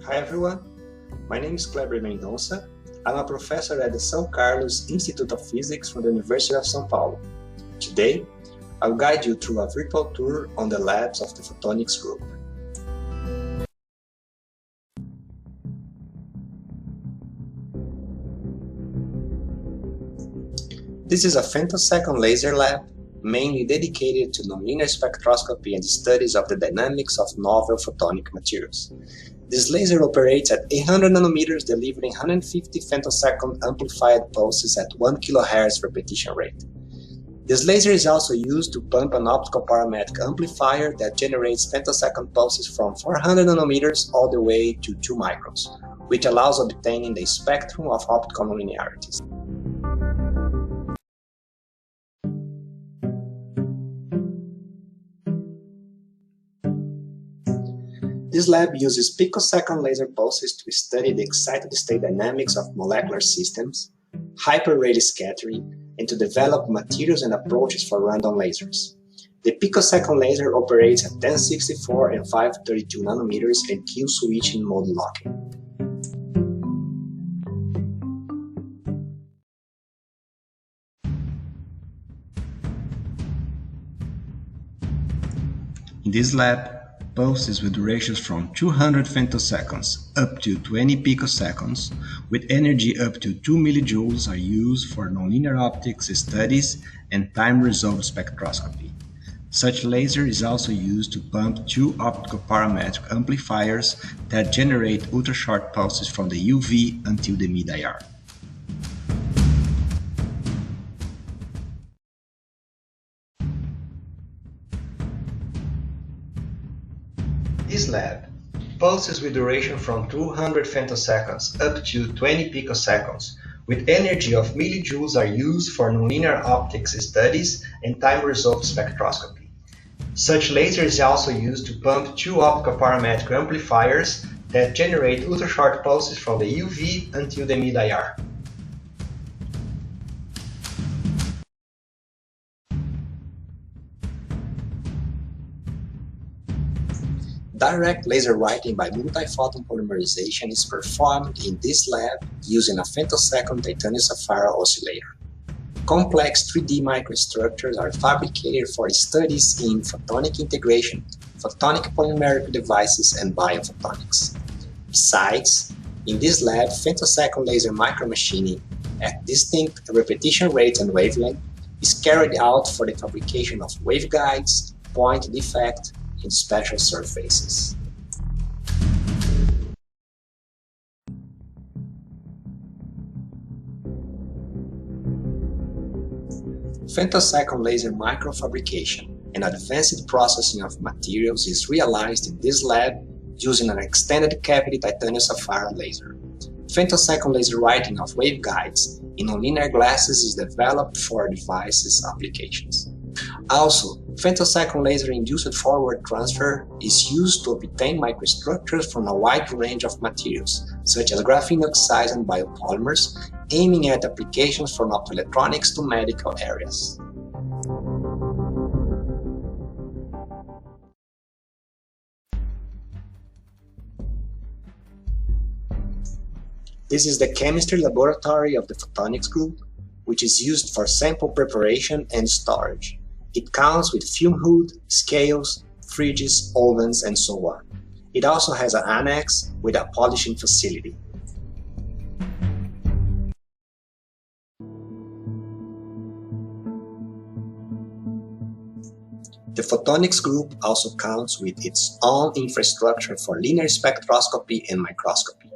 Hi everyone, my name is Kleber Mendonça. I'm a professor at the São Carlos Institute of Physics from the University of São Paulo. Today, I'll guide you through a virtual tour on the labs of the Photonics group. This is a femtosecond laser lab, mainly dedicated to nonlinear spectroscopy and studies of the dynamics of novel photonic materials. This laser operates at 800 nanometers, delivering 150 femtosecond amplified pulses at 1 kHz repetition rate. This laser is also used to pump an optical parametric amplifier that generates femtosecond pulses from 400 nanometers all the way to 2 microns, which allows obtaining the spectrum of optical nonlinearities. This lab uses picosecond laser pulses to study the excited state dynamics of molecular systems, hyper-Rayleigh scattering, and to develop materials and approaches for random lasers. The picosecond laser operates at 1064 and 532 nanometers and Q switching mode locking. In this lab, pulses with durations from 200 femtoseconds up to 20 picoseconds, with energy up to 2 millijoules, are used for nonlinear optics studies and time-resolved spectroscopy. Such laser is also used to pump 2 optical parametric amplifiers that generate ultra-short pulses from the UV until the mid-IR. This lab, pulses with duration from 200 femtoseconds up to 20 picoseconds, with energy of millijoules, are used for nonlinear optics studies and time-resolved spectroscopy. Such laser is also used to pump 2 optical parametric amplifiers that generate ultra-short pulses from the UV until the mid-IR. Direct laser writing by multi-photon polymerization is performed in this lab using a femtosecond titanium sapphire oscillator. Complex 3D microstructures are fabricated for studies in photonic integration, photonic polymeric devices, and biophotonics. Besides, in this lab, femtosecond laser micromachining at distinct repetition rates and wavelength is carried out for the fabrication of waveguides, point defect, and special surfaces. Femtosecond laser microfabrication and advanced processing of materials is realized in this lab using an extended cavity titanium sapphire laser. Femtosecond laser writing of waveguides in nonlinear glasses is developed for devices applications. Also, femtosecond laser-induced forward transfer is used to obtain microstructures from a wide range of materials, such as graphene oxides and biopolymers, aiming at applications from optoelectronics to medical areas. This is the chemistry laboratory of the Photonics group, which is used for sample preparation and storage. It counts with fume hood, scales, fridges, ovens, and so on. It also has an annex with a polishing facility. The Photonics group also counts with its own infrastructure for linear spectroscopy and microscopy,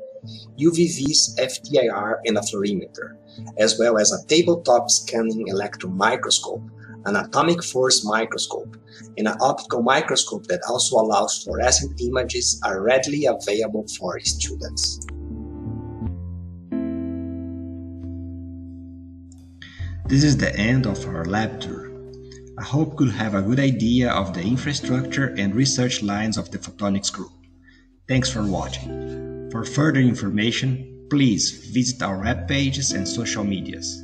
UVVs, FTIR, and a fluorimeter, as well as a tabletop scanning electron microscope, an atomic force microscope, and an optical microscope that also allows fluorescent images are readily available for students. This is the end of our lab tour. I hope you'll have a good idea of the infrastructure and research lines of the Photonics group. Thanks for watching. For further information, please visit our web pages and social medias.